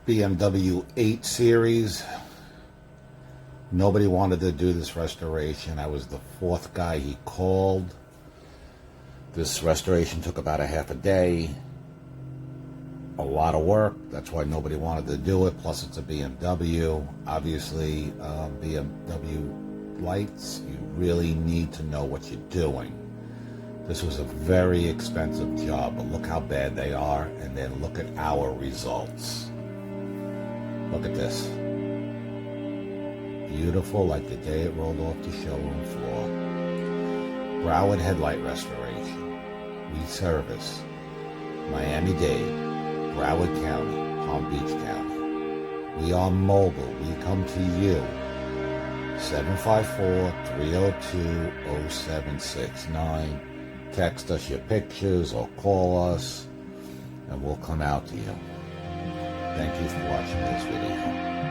BMW 8 Series. Nobody wanted to do this restoration. I was the fourth guy he called. This restoration took about a half a day. A lot of work. That's why nobody wanted to do it. Plus, it's a BMW. Obviously, BMW lights, you really need to know what you're doing. This was a very expensive job, but look how bad they are, and then look at our results. Look at this. Beautiful, like the day it rolled off the showroom floor. Broward Headlight Restoration. We service Miami-Dade, Broward County, Palm Beach County. We are mobile. We come to you. 754-302-0769. Text us your pictures or call us, and we'll come out to you. Thank you for watching this video.